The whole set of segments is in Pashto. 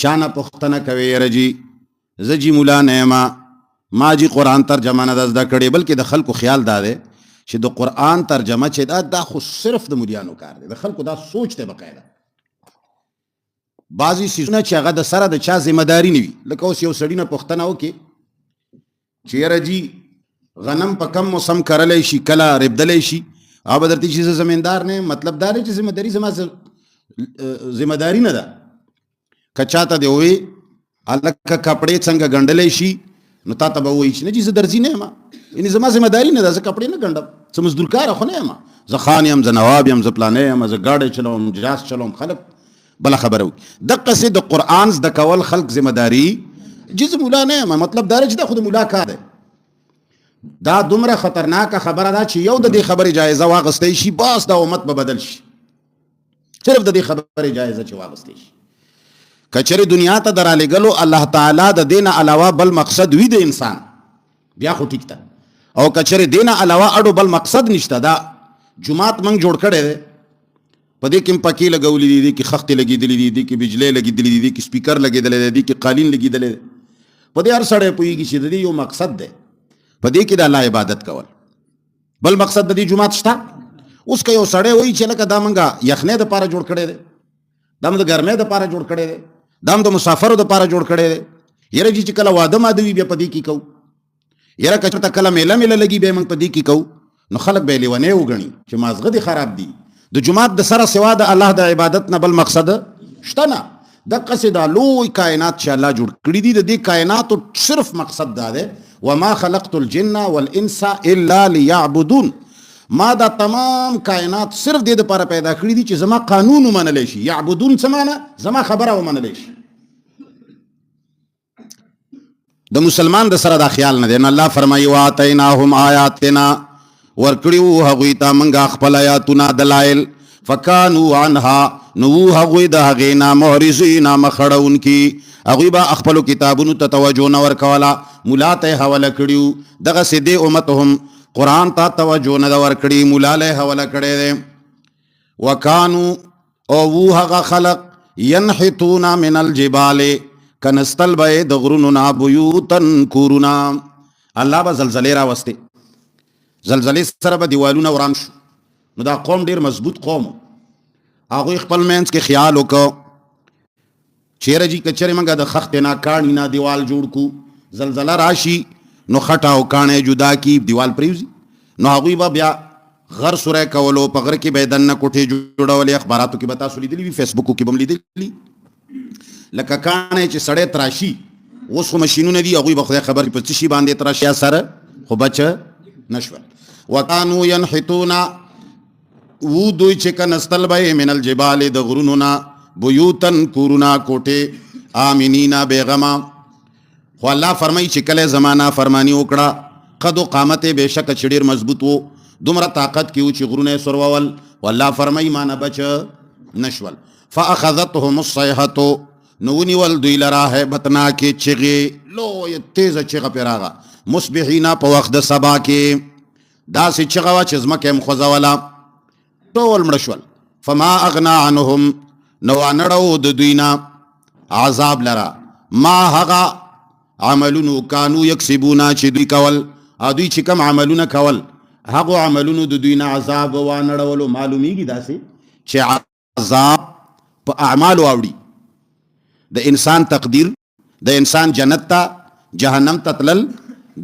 چانه پوښتنه کوي یاره جي زه جي مولا نه یم ما جي قرآن ترجمه نه ده زده کړې بلکې د خلکو خیال دا دی چې د قرآن ترجمه چې دا خو صرف د مولیانو کار دی د خلکو دا سوچ دی بقاعده بعضې څیزونه چې هغه د سره د چا ذمهداري نه وي لکه اوس یو سړي نه پوښتنه وکړي چې یاره جي غنم په کم موسم کرلی شي کله ربدلی شي او به درته چې زه زمیندار نه یم مطلب دا دی چې ذمهداري زما ذمهداري نه ده که چاته دې ووایي هلکه کپړې څنګه ګنډلی شي نو تا ته به ووایي چې نه جي زه درځي نه یم یعنې زما ذمهداري نه ده زه کپړې نه ګنډم څه مزدورکاره خو نه یم زه خان یم زه نواب یم زه پلانی یم زه ګاډی چلوم جاز چلوم خلک بله خبره وکړي دقسې د قرآن زده کول خلق ذمهداري جي زه مولا نه یم مطلب دا دی چې دا خو د مولا کار دی دا دومره خطرناکه خبره ده چې یو د دې خبرې جایزه واغستی شي بس دا امت به بدل شي صرف د دې خبرې جایزه چې واغستی شي که چېرې دنیا ته د رالېږلو الله تعالی د دې نه علاوه بل مقصد وي د انسان بیا خو ټیک ده او که چېرې دې نه علاوه اړو بل مقصد نشته دا جومات موږ جوړ کړی دی په دې کې هم پکې لګولي دي دې کې خښتې لګېدلې دي دې کې بجلۍ لګېدلې دي دې کې سپیکر لګېدلی دی دې کې قالین لګېدلی دی په دې هر سړی پوهېږي چې د دې یو مقصد دی په دې کې د الله عبادت کول بل مقصد د دې جومات شته اوس که یو سړی وایي چې لکه دا موږ یخنۍ دپاره جوړ کړی دی دا هم د ګرمۍ دپاره جوړ کړی دی دا هم د مسافرو دپاره جوړ کړی دی یاره جي چې کله واده ماده وي بیا په دې کې کوو یاره که چېرته کله میله میله لګي بیا موږ په دې کې کوو نو خلک به یې لیونی وګڼي چې مازغه دې خراب دي د جومات د سره سوا د الله د عبادت نه بل مقصد شته نه دقسې دا لوی کائنات چې الله جوړ کړي دي د دې کائناتو صرف مقصد دا دی وما خلقت الجن والانس الا ليعبدون ما دا تمام کائنات صرف دې دپاره پیدا کړي دي چې زما قانون ومنلی شي یعبدون څه معنی زما خبره ومنلی شي د مسلمان د سره دا خیال نه دی نو الله فرمایي واتیناهم آیاتنا ورکړي وو هغوی ته موږ خپل آیاتونه دلایل فکانو عنها نو هغوی د هغې نه معرضین مخړونکي هغوی به خپلو کتابونو ته توجه نه ورکوله ملا ته یې حواله کړي وو دغسې دې امت هم قرآن ته توجه نه ده ورکړي ملا له یې حواله کړی دی وکانو او وو هغه خلق ینحتون من الجبال کنستل به یې د غرونو نه بیوتن کورونه الله به زلزلې راوستې زلزلې سره به دیوالونه وران شو نو دا قوم ډېر مضبوط قوم هغوی خپل منځ کې خیال وکړو چیرې جي که چېرې موږ د خښتې نه کاڼي نه دیوال جوړ کړو زلزله راشي نو خټه او کاڼی جدا کي دیوال پرېوځي نو هغوی به بیا غر سوری کولو په غره کې به یې دننه کوټې جوړولې اخباراتو کې به تاسو لیدلي وي فیسبوکو کې به هم لیدلي لکه کاڼی چې سړی تراشي اوس خو مشینونه دي هغوی به خدای خبر په څه شي باندې تراشي سره خو بچ نه شول وکانو ینحتون و دوی چې کنستل به من الجبال د غرونو نه بیوتن کورونه کوټې آمنینا بیغما خو الله فرمایي چې کله زمانه فرمانی وکړه قد و قامت بېشکه چې ډېر مضبوط و دومره طاقت کې و چې غرونه یې سورول والله فرمایي مانه بچ نشول فاخذتهم الصیحة نو ونیول دوی لره هیبتناکې چغې لویه تیزه چغه پرې راغه مصبحینا په وخت د سبا کې داسې چغه وه چې ځمکه یې مخوځوله ټول مړه شول فما اغنا عنهم نو انړو د دوی نه عذاب لره ما هغه عملونو کانو یکسبونه چې دوی کول او دوی چې کم عملونه کول هغو عملونو د دوی نه عذاب وانړولو معلومیږي داسې چې عذاب په اعمالو اوړي د انسان تقدیر د انسان جنت ته جهنم ته تلل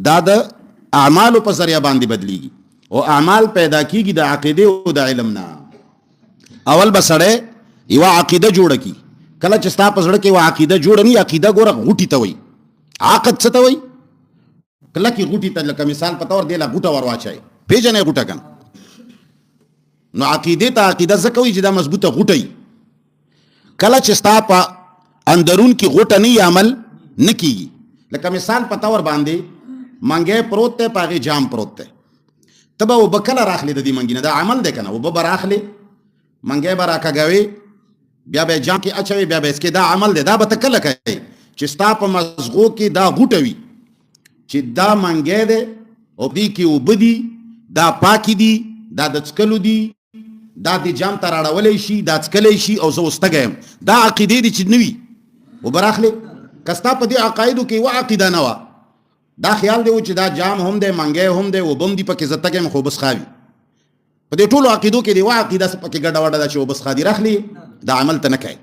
دا د اعمالو په ذریعه باندې بدلیږي او اعمال پیدا کیږي د عقیده او د علم نه اول به سړی یوه عقیده جوړه کی کله چې ستا په زړه کې یوه عقیده جوړه نه عقیده ګوره غوټي ته وایي عقد څه ته وایي کلکې غوټي ته لکه مثال په طور دی لا غوټه ور واچوي پېژنې غوټه کنه نو عقیدې ته عقیده ځکه وایي چې دا مضبوطه غوټه وي کله چې ستا په اندرون کې غوټه نه عمل نه کیږي لکه مثال په طور باندې منګی پروت دی په هغې جام پروت دی ته به اوبه کله راخلې د دې منګي نه دا عمل دی که نه اوبه به راخلې منګی به راکږوې بیا به یې جام کې اچوې بیا به یې څکې دا عمل دی دا به ته کله کوې چې ستا په مزغو کې دا غوټه وي چې دا منګی دی او دې کې اوبه دي دا پاکې دي دا د څکلو دي دا د جام ته راړولی شي دا څکلی شي او زه اوس تږی یم دا عقیدې دي چې نه وي وبراخلی کستا په دې عقایدو کې و عقیده نه وه دا خیال دی و چې دا جام هم دی منګی هم دی وبم دي پکې زه تګم خو بس خاوي په دې ټولو عقیدو کې دی و عقیده پکې ګډه وډه ده چې وبس خادي راخلی دا عمل ته نه کوي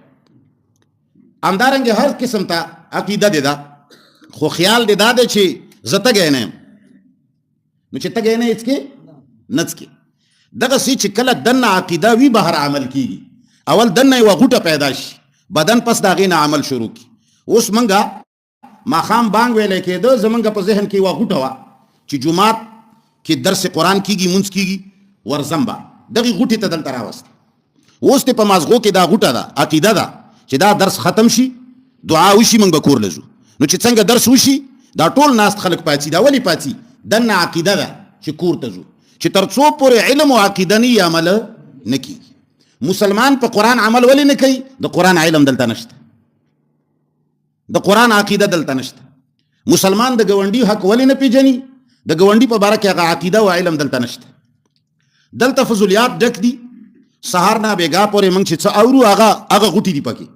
همدارنګه هر قسم ته عقیده دی دا خو خیال دی دا دی چې زه تګی نه یم نو چې تګی نه هېڅ کې نه څکې دغسې چې کله دننه عقیده وي بهر عمل کېږي اول دننه یوه غوټه پیدا شي بدن پس د هغې نه عمل شروع کړي اوس منګه ماښام بانګ ویلی کېده زمونږ په ذهن کې یوه غوټه وه چې جومات کې درس قرآن کېږي مونځ کېږي ورځم به دغې غوټې ته دلته راوسته اوس دې په مازغو کې دا غوټه ده عقیده ده چې دا درس ختم شي دعا وشي موږ به کور لځو نو چې څنګه درس وشي دا ټول ناست خلک پاڅي دا ولې پاڅي دننه عقیده ده چې کور ته ځو چې تر څو پورې علم او عقیده نه عمل نه کېږي مسلمان په قرآن عمل ولې نه کوي د قرآن علم دلته نشته د قرآن عقیده دلته نشته مسلمان د ګاونډي حق ولې نه پیژني د ګاونډي په باره کې هغه عقیده او علم دلته نشته دلته فضولیات ډک دي سهار نه بېګا پورې موږ چې څه اورو هغه غوټې دي پکې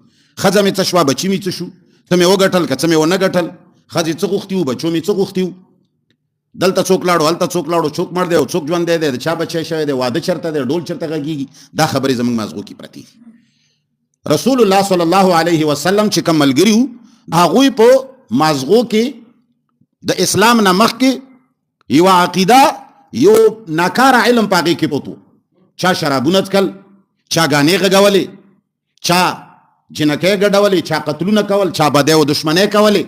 ښځه مې څه شوه بچي مې څه شو څه مې وګټل که څه مې ونه ګټل ښځې څه غوښتي وو بچو مې څه غوښتي وو دلته څوک لاړو هلته څوک لاړو څوک مړ دی او څوک ژوندی دی د چا بچی شوی دی واده چېرته دی ډول چېرته غږېږي دا خبرې زموږ مازغو کې پرتې دي رسول الله صلی الله علیه وسلم چې کوم ملګري وو هغوی په مازغو کې د اسلام نه مخکې یوه عقیده یو ناکاره علم په هغې کې پروت و چا شرابونه څکل چا ګانې غږولې چا جنکۍ ګډولې چا قتلونه کول چا بدۍ او دشمنۍ کولې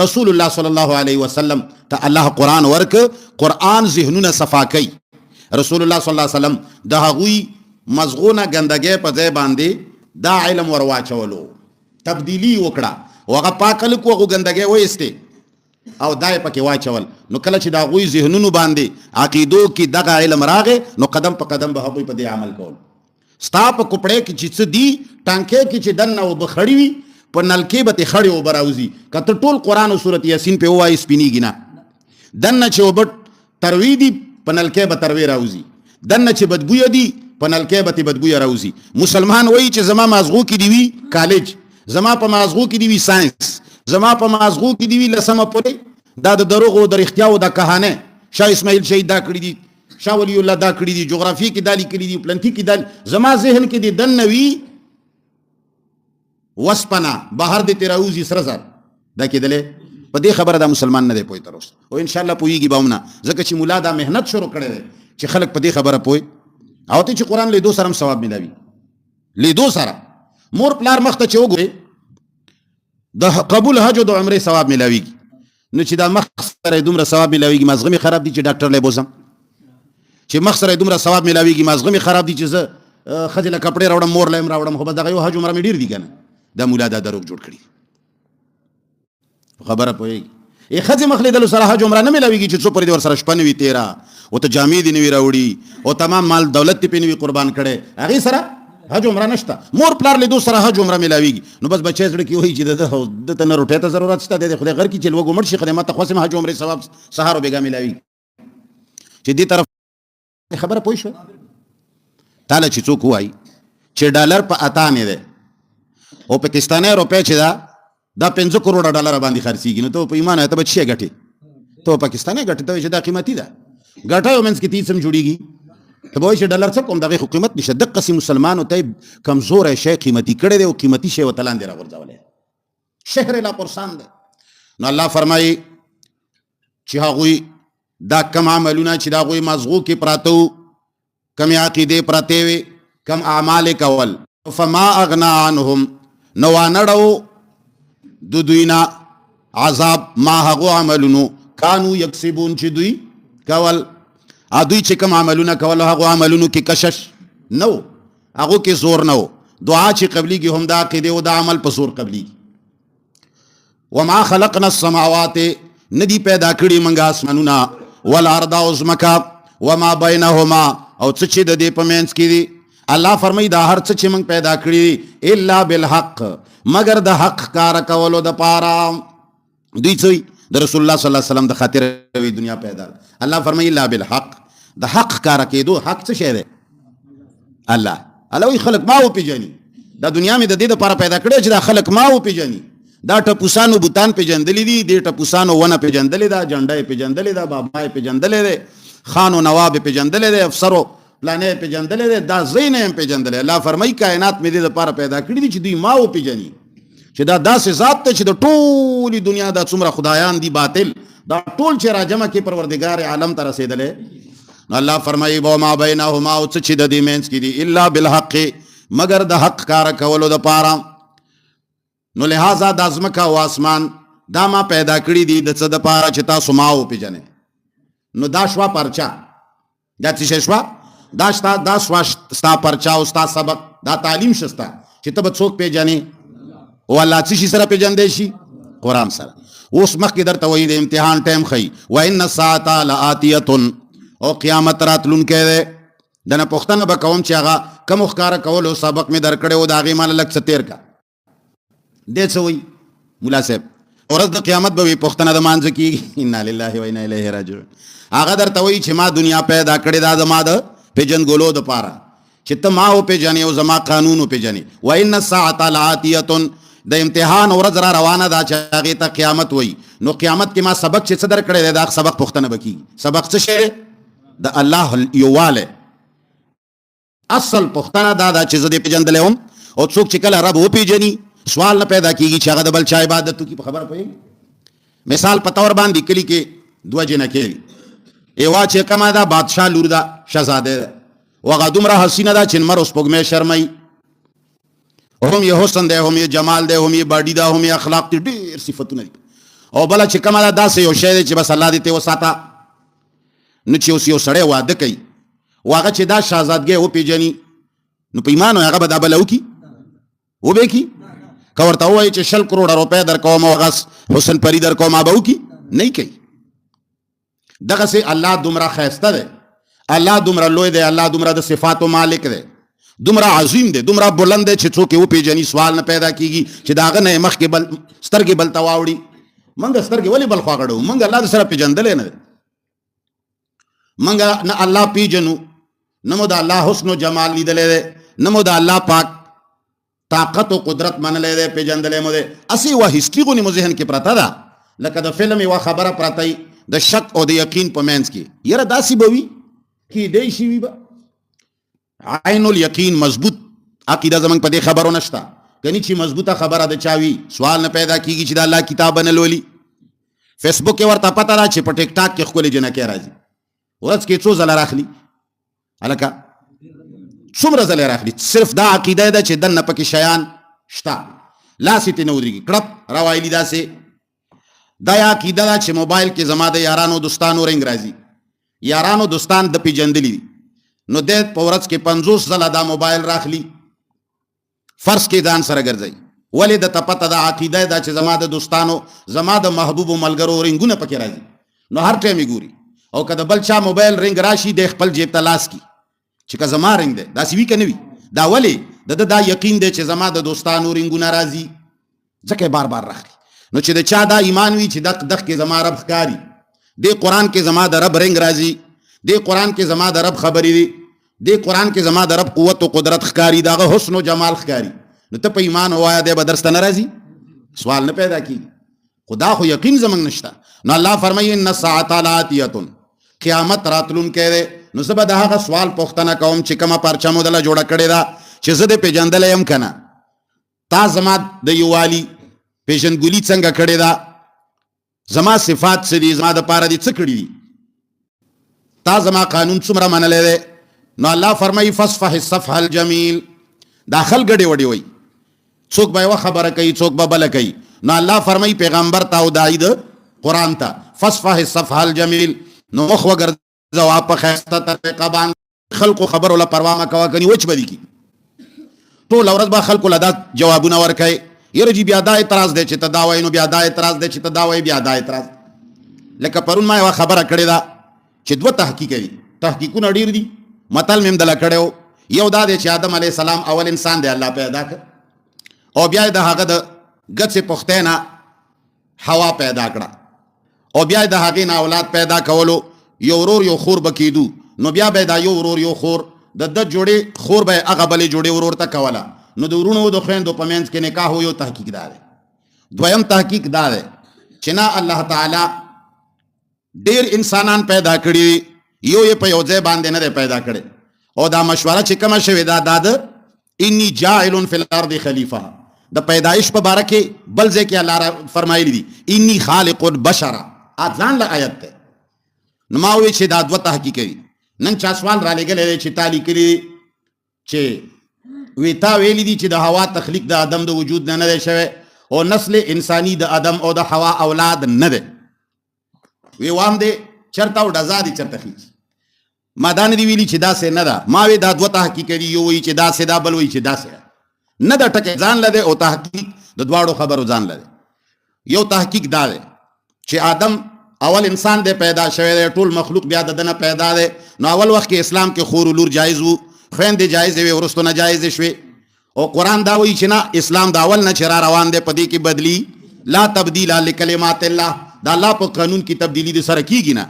رسول الله صلی الله علیه وسلم ته الله قرآن ورک قرآن ذهنونه صفا کوي رسول الله صلی الله علیه وسلم د هغوی مزغونه ګندګۍ په ځای باندې دا علم ور واچولو تبدیلی وکړه او هغه پاکل کو هغه ګندګۍ وایستې او دا یې پکې واچول نو کله چې د هغوی ذهنونو باندې عقیدو کې دغه علم راغې نو قدم په قدم به هغوی په دې عمل کول ستا په کوپړۍ کې چې څه دي ټانکۍ کې چې دننه اوبه خړې وي په نلکې به ترې خړې اوبه راوځي که ته ټول قرآن او صورت یاسین پې ووایې سپینېږي نه دننه چې اوبه تروي دي په نلکۍ به تروې راوځي دننه چې بدبویه دي په نلکۍ به ترې بدبویه راوځي مسلمان وایي چې زما مازغو کې دي وي کالج زما په مازغو کې دي وي ساینس زما په مازغو کې دي وي لسمه پورې دا د دروغو د رښتیاو د کهانه شاه اسماعیل شهید دا کړي دي شاه ولی الله دا کړي دي جغرافي کې دا لیکلي دي پلنټي کې دا زما ذهن کې دي دننه وي وسپنه بهر دې ترې راوځي سره زر دا کېدلی په دې خبره دا مسلمان نه دی پوه تر اوسه او انشاءالله پوهېږي به هم نه ځکه چې ملا دا محنت شروع کړی دی چې خلک په دې خبره پوه او ته چې قرآن لیدو سره هم ثواب میلاوي لیدو سره مور پلار مخ ته چې وګورې د قبول حج او د عمرې ثواب میلاویږي نو چې دا مخ سره دومره ثواب میلاویږي مازغه مې خراب دي چې ډاکټر لی بوزم چې مخ سره دومره ثواب میلاویږي مازغه مې خراب دي چې زه ښځې له کپړې راوړم مور له یم راوړم خو بس دغه یو حج عمره مې ډېر دي که نه دا مولا دا دروغ جوړ کړي خبره پوهېږي ښځې مخ لیدلو سره حج عمره نه میلاویږي چې څو پورې دې ورسره شپه نه وي تېره او ته جامې دې نه وي راوړي او تمام مال دولت دې پې نه وي قربان کړی هغې سره حج عمره نشته مور پلار لیدو سره حج عمره میلاویږي نو بس بچی زړه کې وایي چې دته نه روټۍ ته ضرورت شته دی د خدای غر کې چې لوږ ومړ شي خدای ماته خوښ یم حج عمرې ثواب سهار او بېګا میلاویږي چې دې طرف خبره پوه شوه تاله چې څوک ووایي چې ډالر په اتانې دی او پاکستانی روپۍ چې دا 5 کروڑه ډالره باندې خرڅېږي نو ته په ایمان ته به څه ګټې ته په پاکستانی ګټې ته وایي چې دا قیمتي ده ګټه یو منځ کې تیز هم جوړېږي ته به وایي چې ډالر څه کوم دغې خو قیمت نشته دقسې مسلمانو ته کمزوری شی قیمتي کړی دی او قیمتي شی ورته لاندې راغورځولی شهر لا پرسان دی نو الله فرمایي چې هغوی دا کم عملونه چې د هغوی مازغو کې پراته وو کمې عقیدې پرتې وې کم اعمال یې کول فما اغنا عنهم نو وانړو د دوی نه عذاب ما هغو عملونو کانو یکسبون چې دوی کول دوی چې کوم عملونه کول هغو عملونو کې کشش نو هغو کې زور نه و دعا چې قبلیږي هم دا عقیدې او دا عمل په زور قبلیږي وما خلقنا السماوات ندی پیدا کړي موږ اسمانونه والارض او ځمکه وما بینهما او څه چې د دې په منځ کې دي الله فرمایي دا هر څه چې موږ پیدا کړي الا بالحق مگر د حق کار کولو د پاره دوی څه د رسول الله صلی الله علیه وسلم د خاطر دنیا پیدا الله فرمایي الا بالحق د حق کار کېدو حق څه شی دی الله وی خلق ما وپېژني دا دنیا مې د دې لپاره پیدا کړې چې دا خلک ما وپېژني. دا ټپوسانو بوتان پېژندلي دي، دې ټپوسانو ونه پېژندلې ده، جنډه یې پېژندلې ده، بابا یې پېژندلې دی، خان و نواب یې پېژندلې دی، افسرو پلانې یې پېژندلې دی، دا زه نه یم پېژندلی. الله فرمایي کائنات مې دې لپاره پیدا کړي دي چې دوی ما وپېژني، چې دا داسې ذات ته چې د ټولې دنیا دا څومره خدایان دي باطل، دا ټول چې راجمع کې پروردګار عالم ته رسېدلی. نو الله فرمایي وما بینهما او څه چې د دې منځ کې دي الا بالحق مگر د حق کار کولو دپاره. نو لہذا دا ځمکه او اسمان دا ما پیدا کړي دي د څه دپاره چې تاسو ما وپېژنئ. نو دا شوه پرچه، دا څه شی شوه؟ دا شوه ستا پرچه او ستا سبق، دا تعلیم شسته چې ته به څوک پېژنې او الله څه شي سره پېژندی شي؟ قرآن سره. اوس مخکې درته وایي د امتحان ټایم ښیي وان الساعة لآتیة او قیامت راتلونکی دی. دنه پوښتنه به کوم چې هغه کوم ښکاره کولو سبق مې درکړی و د هغې ماله لږ څه تېر کا. دې څه وایي ملا صاحب؟ ورځ د قیامت به وي پوښتنه د مانځه کېږي. انا لله و انا الیه راجعون. هغه درته وایي چې ما دنیا پیدا کړې دا زما د پېژنګلو دپاره چې ته ما وپېژنې او زما قانون وپېژنې. وان الساعة لآتیة د امتحان ورځ را روانه ده چې هغې ته قیامت وایي. نو قیامت کې ما سبق چې څه درکړی دی دا سبق پوښتنه به کېږي. سبق څه شی د الله یووالی. اصل پوښتنه دا ده چې زه دې پېژندلی وم او څوک چې کله رب وپېژني سوال نه پیدا کېږي چې هغه د بل چا عبادت وکړي. په خبره پوهېږي؟ مثال په طور باندې کلي کې دوه جنکې یوه چې کومه ده بادشاه لور ده شهزاده ده او هغه دومره حسینه ده چې لمر او سپوږمۍ شرموي. هم یې حسن دی، هم یې جمال دی، هم یې باډي ده، هم یې اخلاق دي، ډېر صفتونه دي. او بله چې کومه ده داسې یو شی دی چې بس الله دې ته وساته. نو چې اوس یو سړی واده کوي او هغه چې دا شهزادګۍ وپېژني نو په ایمان هغه به دا بله وکړي وبې کړي؟ که ورته ووایي چې 100 کروړه روپۍ در کوم او هغه حسن پري در کوم به وکړي؟ نه کوي. دغسې الله دومره ښایسته دی، الله دومره لوی دی، الله دومره د صفاتو مالک دی، دومره عظیم دی، دومره بلند دی چې څوک یې وپېژني سوال نه پیدا کېږي چې د هغه نه یې مخکې بل سترګې بل ته واوړي. موږ سترګې ولې بل خوا غړوو؟ موږ الله د سره پېژندلی نه دی. موږ نه الله پېژنو، نه مو د الله حسن و جمال لیدلی دی، نه مو د الله پاک طاقت و قدرت منلی دی، پېژندلی مو دی. هسې یوه هسټري غونې مو ذهن کې پرته ده لکه د فلم یوه خبره پرته وي د شک او د یقین په منځ کې. یاره داسې به وي کیدی شي وي به عین الیقین مضبوط عقیده زموږ په دې خبرو نشته. کني چې مضبوطه خبره د چا وي سوال نه پیدا کېږي چې د الله کتاب نه لولي. فیسبوک کې ورته پته ده چې په ټیک ټاک کې ښکلې جنکۍ راځي، ورځ کې څو ځله راخلي هلکه څومره ځلې راخلي. صرف دا عقیده ده چې دننه پکې شیان شته، لاس یې ترې نه ودرېږي، کړپ راوایلي داسې. دا عقیده ده چې موبایل کې زما د یارانو دوستانو رنګ راځي، یارانو دوستان د پېژندلي دي، نو دی په ورځ کې 50 ځله دا موبایل راخلي، فرض کې ځان سره ګرځوي. ولې د ته پته ده عقیده ده چې زما د دوستانو زما د محبوبو ملګرو رنګونه پکې راځي، نو هر ټایم یې ګوري. او که د بل چا موبایل رنګ راشي دی خپل جیب ته لاس کي چې که زما رنګ دی، داسې وي که نه وي؟ دا ولې د ده دا یقین دی چې زما د دوستانو رنګونه راځي، ځکه یې بار بار راخلي. نو چې د چا دا ایمان وي چې دغ کې زما رب ښکاري، دې قرآن کې زما د رب رنګ راځي، دې قرآن کې زما د رب خبرې دي، دې قرآن کې زما د رب قوت و قدرت ښکاري، د هغه حسن و جمال ښکاري، نو ته په ایمان ووایه دی به درس ته نه راځي؟ سوال نه پیدا کېږي. خو دا خو یقین زموږ نشته. نو الله فرمایي ان الساعة لآتیة، قیامت راتلونکی دی. نو زه به د هغه سوال پوښتنه کوم چې کومه پرچه مو دله جوړه کړې ده چې زه دې پېژندلی یم که نه، تا زما د یووالي پېژندګلي څنګه کړې ده، زما صفات څه دي، زما دپاره دې څه کړي دي، تا زما قانون څومره منلی دی. نو الله فرمایي فاصفح الصفح الجمیل. دا خلک ګډې وډې وایي، څوک به یوه خبره کوي څوک به بله کوي. نو الله فرمایي پیغمبر ته او داعي د قرآن ته فاصفح الصفح الجمیل، نو مخ وګرځوه په ښایسته طریقه باندې، خلکو خبرو له پروا مه کوه، کني وچ به دي کي ټوله ورځ به خلکو له دا جوابونه ورکوي. یره جي بیا دا اعتراض دی چې ته دا وایې، نو بیا دا اعتراض دی چې ته دا وایې، بیا دا اعتراض. لکه پرون ما یوه خبره کړې ده چې 2 تحقیق دي، تحقیقونه ډېر دي، متل مې هم دله کړی و. یو دا دی چې آدم علیه السلام اول انسان دی الله پیدا کړ، او بیا یې د هغه د ګڅې پختۍ نه هوا پیدا کړه، او بیا یې د هغې نه اولاد پیدا کولو، یو ورور یو خور به کېدو، نو بیا به دا یو ورور یو خور د ده جوړې خور به یې هغه بلې جوړې ورور ته کوله، نو د ورونو د خويندو په منځ کې نکاح یو تحقیق دا دی. دویم تحقیق دا دی چې نه الله تعالی ډیر انسانان پیدا کړي یو یې په یو ځای باندې نه پیدا کړي او دا مشوره چې کومه شوې دا د انی جاعل فی الارض خلیفہ د پیدایش په باره کې بل ځای کې الله فرمایلی دي انی خالق البشر ځان له آیت ته. نو ما وی چې دا دوه تحقیق کوي. نن چا سوال را لګلې چې تالی کړي چې وی تا ویلی دي چې د هوا تخلیق د آدم د وجود نه دی شوی او نسل انسانی د آدم او د حوا اولاد نه دی. وی وام دی چرته او ډزا دي چرته خیچ ما دا نه دی ویلی چې داسې نه ده. ما وی دا دوه تحقیق کوي یو وی چې داسې دا بل وی چې داسې نه ده. ټکه ځان لده او تحقیق د دواړو خبرو ځان لده. یو تحقیق دا دی چې آدم اول انسان دی پیدا شوی دی ټول مخلوق بیا د دنه پیدا دی. نو اول وخت کې اسلام کې خور لور جایز وو خويندې جایز وي ورستو نه جایز شوي او قرآن دا وایي چې نه اسلام دا اول نه چې را روان دی پدې کې بدلی لا تبدیل لکلمات الله دا الله په قانون کې تبدیلی د سره کیږي نه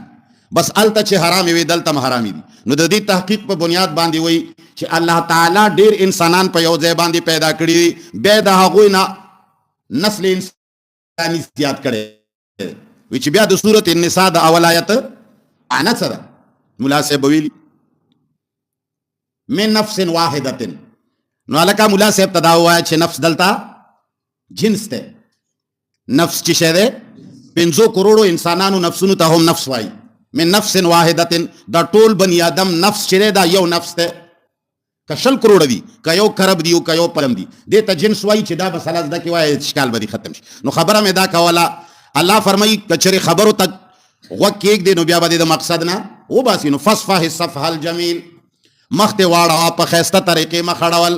بس الته چې حرام وي دلته حرام دي. نو د دې تحقیق په بنیاد باندې وایي چې الله تعالی ډیر انسانان په یو ځای باندې پیدا کړي به د هغوی نه نسل انسانی زیات کړي وی چې بیا د سورۃ النساء د اول آیت انا سره مولا صاحب ویلي من نفس واحده. نو الکا مولا صاحب تدا وایا چې نفس دلتا جنس ته نفس چې شه ده 500 کروڑو انسانانو نفسونو ته هم نفس وای. من نفس واحده دا ټول بنی آدم نفس چې دا یو نفس ته کشل کروڑ دی که یو کرب دی او که یو پرم دی دې ته جنس وای چې دا مسله زده کې وای اشکال به ختم شي. نو خبره مې دا کوله الله فرمایي کچره خبرو ته وقت کې دی نو بیا به د مقصد نه و باسي. نو فصفح الصفح الجميل مخته واړه په خسته طریقې مخړول.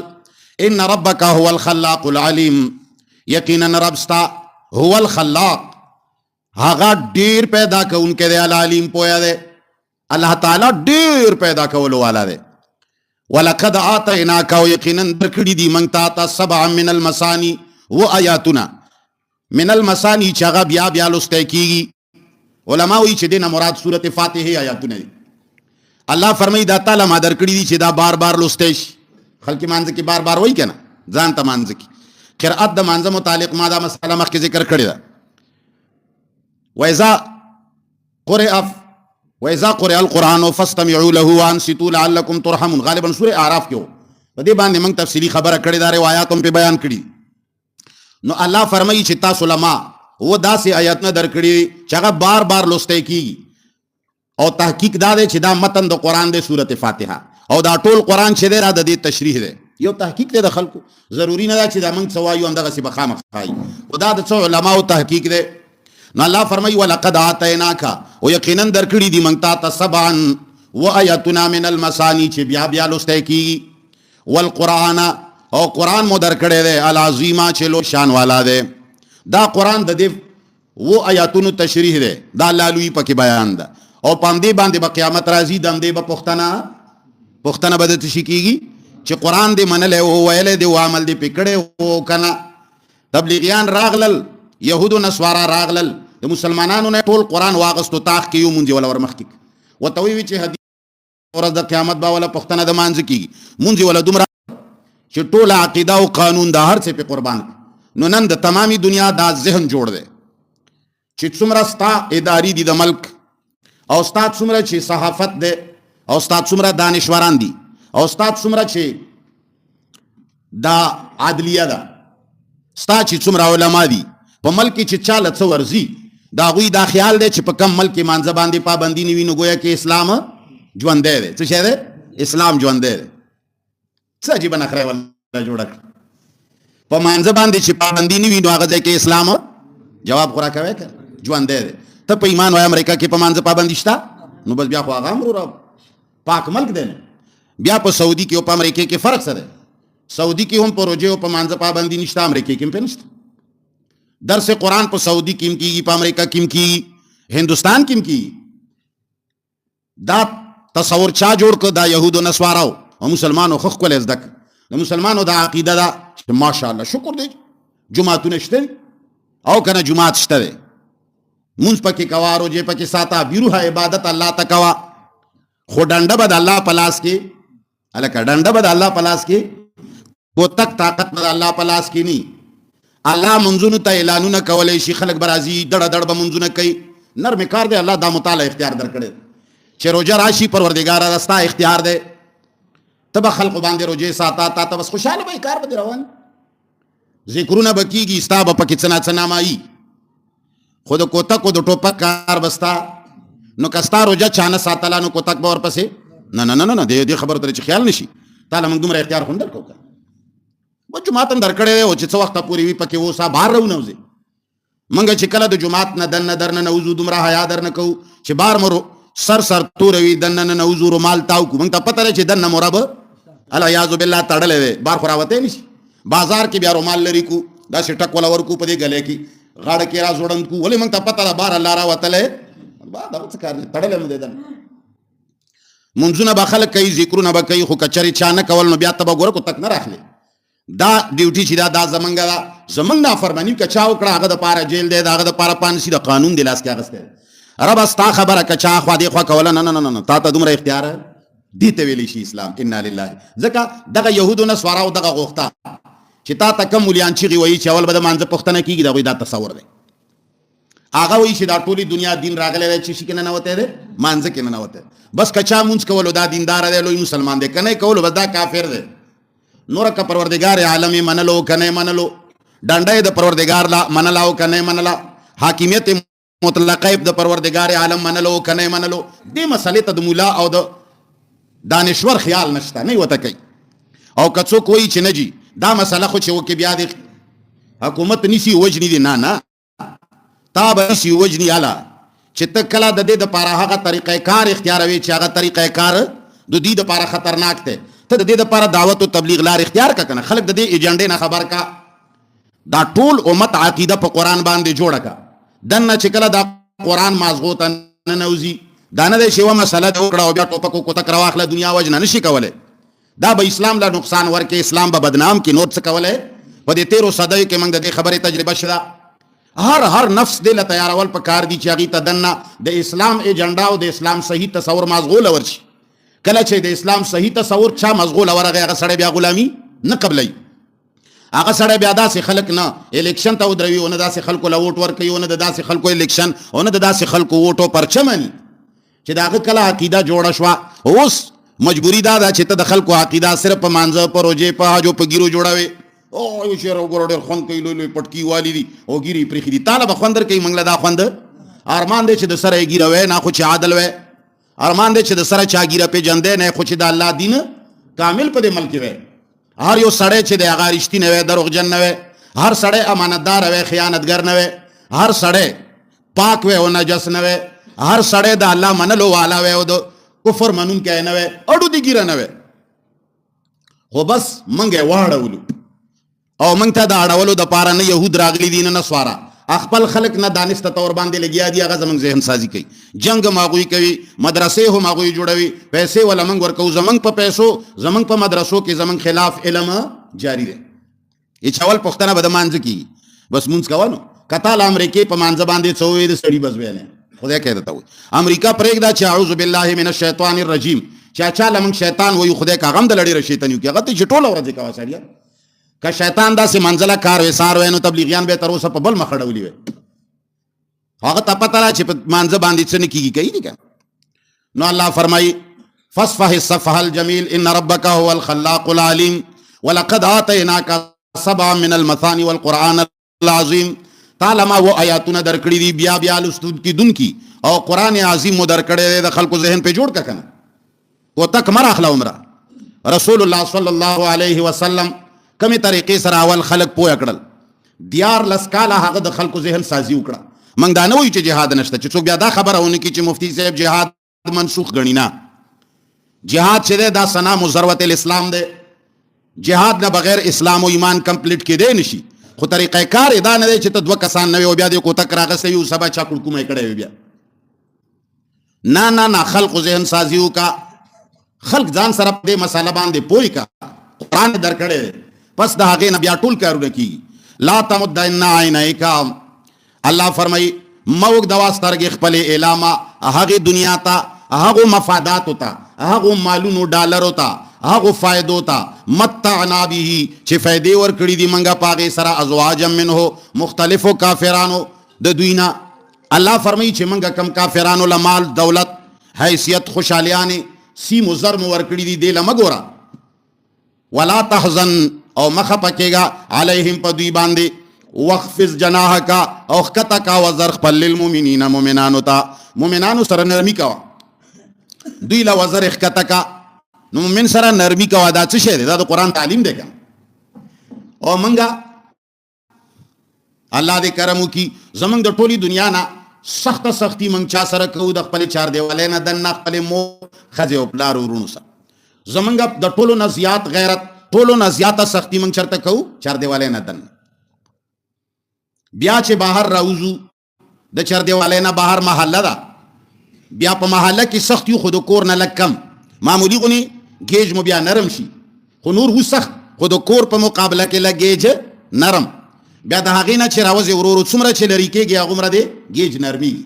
ان ربک هو الخلاق العلیم یقینا ربستا هو الخلاق هغه ډیر پیدا کوونکی دی العلیم پویا دی. الله تعالی ډیر پیدا کولو والا دی. ولقد آتیناک یقینا درکړي دي موږ ته 7 من المثانی و آیاتنا من المثانی چې هغه بیا بیا لوستل کیږي. علما وایي چې دینه مراد سورۃ فاتحه آیاتونه دي. الله فرمایي دا تعالی ما درکړي دي چې دا بار بار لوستل شي. خلک مانځ کې بار بار وایي کنه ځان ته مانځ کې قرأت د مانځ متعلق ما دا مسله مخکې ذکر کړی ده. وإذا قرئ القرآن فاستمعوا له وانصتوا لعلكم ترحمون غالبا سورة اعراف کې په دې باندې موږ تفصیلی خبره کړې ده روایت هم په بیان کړي. نو الله فرمایي چې تاسو لما و داسې آیاتونه درکړي چې هغه بار بار لوستل کیږي او تحقیق دا دی چې دا متن د قرآن دی سورۃ فاتحه او دا ټول قرآن چې دی را د دې تشریح دی یو تحقیق دی د خلکو. ضروری نه ده چې دا موږ سوایو هم دغسې به خامخ وایي او دا د څو علماو تحقیق دی. نو الله فرمایي ولقد آتیناک او یقینا درکړي دي موږ ته 7 و آیاتنا من المثانی چې بیا بیا لوستل کیږي. والقرآن او قرآن مو درکړی دی العظیمه چې لوی شان والا دی. دا قرآن د دې و آیاتونو تشریح دی دا لالوی پکې بیان ده او پاندې باندې به قیامت راځي دم دې به پښتنه به د تشی کیږي چې قرآن دې منل او ویل دې او عمل دې پکړې او کنه. تبلیغیان راغلل یهودو نسوارا راغلل د مسلمانانو نه ټول قرآن واغستو تاخ کې یو مونږ ولا ورمخ کې وتوي چې حدیث ورځ د قیامت با ولا پښتنه د مانځ کیږي مونږ ولا دومره چې ټول عقیده او قانون د هر څه په قربان. نو نن د تمامي دنیا دا ذهن جوړ دی چې څومره ستا اداري دي د ملک او ستا څومره چې صحافت دی او ستا څومره دانشوران دي او ستا څومره چې دا عدلیه ده ستا چې څومره علما دي په ملک چې چاله څه ورځي دا غوی دا خیال دی چې په کم ملک مانځه باندې پابندي نه وي نو گویا کې اسلام ژوندی دی. څه شی دی؟ اسلام ژوندی دی. څه عجیبه نخره ولا جوړه په مانځه باندې چې پابندي نه وي نو هغه ځای کې اسلام جواب خورا کوي که ژوندی دی. ته په ایمان وای امریکا کې په مانځه پابندي شته نو بس بیا خو هغه هم پاک ملک دی. بیا په سعودي کې او په امریکا کې فرق څه دی؟ سعودي کې هم په روژې او په مانځه پابندي نشته امریکا کې هم پې نشته. درس قرآن په سعودي کې هم کېږي په امریکا کې هم کېږي هندوستان کې هم کېږي. دا تصور چا جوړ کړ؟ دا یهودو نسواراو او مسلمانو خو ښکلی زده کړه. د مسلمانو دا عقیده ده چې ماشاءالله شکر دی جوماتونه شته دي او که نه جومات شته دی مونځ پکې کوه روژې پکې ساته بیروحه عبادت الله ته کوه خو ډنډه به د الله په لاس کې هلکه ډنډه به د الله په لاس کې کوتک طاقت به الله په لاس کې ني. الله منځونو ته اعلانونه کولای شي، خلک برازي دړه دړ به منځونه کوي. نرم کار دی، الله دا مطالعه اختیار درکړي چې روزه راشي پروردګار راستا اختیار دی. ته به خلق باندې روزه ساته، تا ته بس خوشاله به کار به روان، ذکرونه بکیږي، ستا به پکې څنا څنا مایي. خود کوتک د ټوپک کار بستا نو کستا روزه چانه ساتلا نو کوتک به ورپسې نه نه نه نه دې خبره ته چې خیال نشي. تعالی موږ دومره اختیار خو درکو و جماعت هم درکړی او چې څه وخته پورې وي پکې اوسه بهر راونوځي. موږ چې کله د جماعت نه دننه درنه نوځو دومره حیا درنه کوو چې بار مرو سر توروي دننه نوځو رومال تاو کو. موږ ته پته لري چې دننه مرب الیاذ بالله تړلې دی، بار خو راوتی نشي. بازار کې بیا رومال لري کو داسې ټک ولا ورکو په دې گلې کې غاړه کې را زوړند کو، ولې موږ ته پته ده بار الله راوتلی دا څه کار دی، تړلی مو دی دننه. منځونه به خلک کوي، ذکرونه به کوي، خو کچرې چا نه کول نو بیا ته به ګوره کوتک نه راخلي. دا ډیوټي چې دا زمونږ ده، زمونږ نافرماني که چا وکړه هغه دپاره جیل دی، د هغه دپاره پانسي د قانون دی لاس کې اخیستی. ربه ستا خبره که چا خوا دې خوا کوله نه نه نه تا ته دومره اختیار دې ته ویلی شي اسلام. انا لله. ځکه دغه یهودو نسوارو دغه غوښته چې تا ته کم مولیان چغې وایي چې اول به د مانځه پوښتنه کېږي، د هغوی دا تصور دی. هغه وایي چې دا ټولې دنیا دین راغلی دی چې شي کې ننوتی دی، مانځه کې ننوتی. بس که چا مونځ کولو دا دیندار دی، لوی مسلمان دی، که نه یې کولو بس دا کافر دی. نور که پروردگار عالم منلو کنه منلو، ډنډه د پروردگار لا منلا او کنه منلا، حاکمیت مطلقه د پروردگار عالم منلو کنه منلو، دې مسلې ته د مولا او د دانشور خیال نشته، نه وته کوي. او که څوک وایي چې نه جی دا مسله خو چې وکي بیا د حکومت نسی وجنی دی، نه نه تا به نسی وجنی اله چې ته کله د دې دپاره هغه طریقه کار اختیاروي چې هغه طریقه کار د دې دپاره خطرناک دی. ته د دې دپاره دعوت او تبلیغ لار اختیار کا کنه، خلک د دې ایجنډې نه خبر کا. دا ټول امت عقیده په قرآن باندې جوړه کا. دنه چې کله دا قرآن مازغو ته ننوځي دا نه دی چې یوه مسله وکړه او بیا ټوپک او کوتک راواخله دنیا وجنه نشي کولی. دا به اسلام له نقصان ورکې، اسلام به بدنام کې، نور څه کولی. په دې 13 صدیو کې موږ د دې خبرې تجربه شته. هر نفس دې له تیارول په کار دي چې هغې ته دنه د اسلام ایجنډا او د اسلام صحیح تصور مازغو له ورشي. کله چې د اسلام صحیح تصور چا مزغول ورغی هغه سړی بیا غلامي نه قبلوي. هغه سړی بیا داسې خلک نه الیکشن ته ودروي، او نه داسې خلکو له ووټ ورکوي، او نه د داسې خلکو الیکشن، او نه د داسې خلکو ووټ او پرچه مني چې د هغه کله عقیده جوړه شوه. اوس مجبوري دا ده چې ته د خلکو عقیده صرف په مانځه، په روژې، په حج او په ګیرو جوړوې. او یو شعر وګوره ډېر خوند کوي، لوی لوی پټکي والي دي او ګیرې یې پرېښي دي. تاله به خوند درکوي، موږ له دا خوند ارمان دی چې د سره یې ګیره وی نه، خو چې عادل وی. ارمان دی چې د سره چا ګیره پېژندی نه، خو چې د الله دین کامل په دې ملک وی. هر یو سړی چې د هغه رښتینی وی، دروغجن نه وی. هر سړی امانتدار وی، خیانتګر نه وی. هر سړی پاک وی او نجس نه وی. هر سړی د الله منلو والا وی او د کفر منونکی نه وی، اډو دې ګیره نه وی. خو بس موږ یې واړولو او موږ ته د اړولو دپاره نه یهود راغلي دي نه نسواره. خپل خلک نه دانسته طور باندې لګیا دي، هغه زموږ ذهن سازي کوي. جنگ هم هغوی کوي، مدرسې هم هغوی جوړوي، پیسې ولا موږ ورکوو. زموږ په پیسو، زموږ په مدرسو کې زموږ خلاف علم جاري دی. هېڅ اول پوښتنه به د مانځه کېږي، بس مونځ کوه نو. که تا له امریکې په مانځه باندې څه ووایي د سړي بس بیا نه خدای که درته وایي. امریکا پرېږده چې اعوذ بالله من الشیطان الرجیم، چې چا له موږ شیطان وایو خدای که هغه هم د له ډېره شیطاني وکړي، هغه ته چې ټوله ورځ یې کوه سړیه. که شیطان داسې منزله کار وسار وی نو تبلیغیان به تر اوسه په بل مخ اړولي وي. هغه ته پته ده چې په مانځه باندې څه نه کېږي، کوي دي که. نو الله فرمایي فاصفح الصفح الجمیل ان ربک هو الخلاق العلیم ولقد آتیناک 7 من المثانی والقرآن العظیم. تعالی ما و آیاتونه درکړي دي بیا لوستونکي او قرآن عظیم مو درکړی دی، د خلکو ذهن پې جوړ که که نه. کوتک مه راخله عمره. رسول الله صلی الله علیه وسلم کمی طریقې سره اول خلک پوه کړل. 14 کاله هغه د خلکو ذهن سازي وکړه. موږ دا نه وایو چې جهاد نشته، چې څوک بیا دا خبره ونه کړي چې مفتی صاحب جهاد منسوخ ګڼي. نه، جهاد چې دی دا صنام ذروت الاسلام دی. جهاد نه بغیر اسلام او ایمان کمپلیټ کېدی نشي. خو طریقه کار دا نه دی چې ته 2 کسان نه وي او بیا دې کوتک راغستی وي او سبا چا کړکومی کړی وي بیا. نه نه نه، خلقو ذهن سازي وکړه. خلق ځان سره په دې مسله باندې پوه کړه. قرآن درکړی دی، پس د هغې نه بیا ټول کارونه کېږي. لا تمدن عینیک، الله فرمایي مه اوږدوه سترګې خپلې اعلامه هغې دنیا ته، هغو مفاداتو ته، هغو مالونو ډالرو ته، هغه فائدو ته متعنا به چې فائدې ورکړي دي منګه پاغه سره ازواج منه مختلفو کافرانو د دوینا. الله فرمایي چې منګه کم کافرانو لمال دولت حیثیت خوشالیانه سیم زرم ورکړي دي د لمګورا ولا تحزن او مخه پکېګا علیهم پدوی باندې وخفض جناحک او خطا کا وزر خپل للمؤمنین مؤمنانو ته مؤمنانو سره نرمي کا دوی لا وزر خطا کا نو مؤمن سره نرمي کا دا څه شه دا د قران تعلیم دی او منګه الله دې کرم وکي زمنګ د ټولي دنیا نه سختی منګ چا سره کو د خپل چار دیوالې نه دنه خپل مو خځه او پلار ورونو سره زمنګ د ټولو نه زیات غیرت ټولو نه زیاته سختی منګ چرته کو چار دیوالې نه دنه بیا چې بهر راوزو د چار دیوالې نه بهر محله ده بیا په محله کې سختی خود کور نه لکم معمولی غني گیج مو بیا نرم شي خو نور هو سخت خود کور په مقابله کې لګیج نرم بیا د هغې نه چې راوځي ورورو څومره چې لرې کېږي هغومره دی ګیج نرمېږي.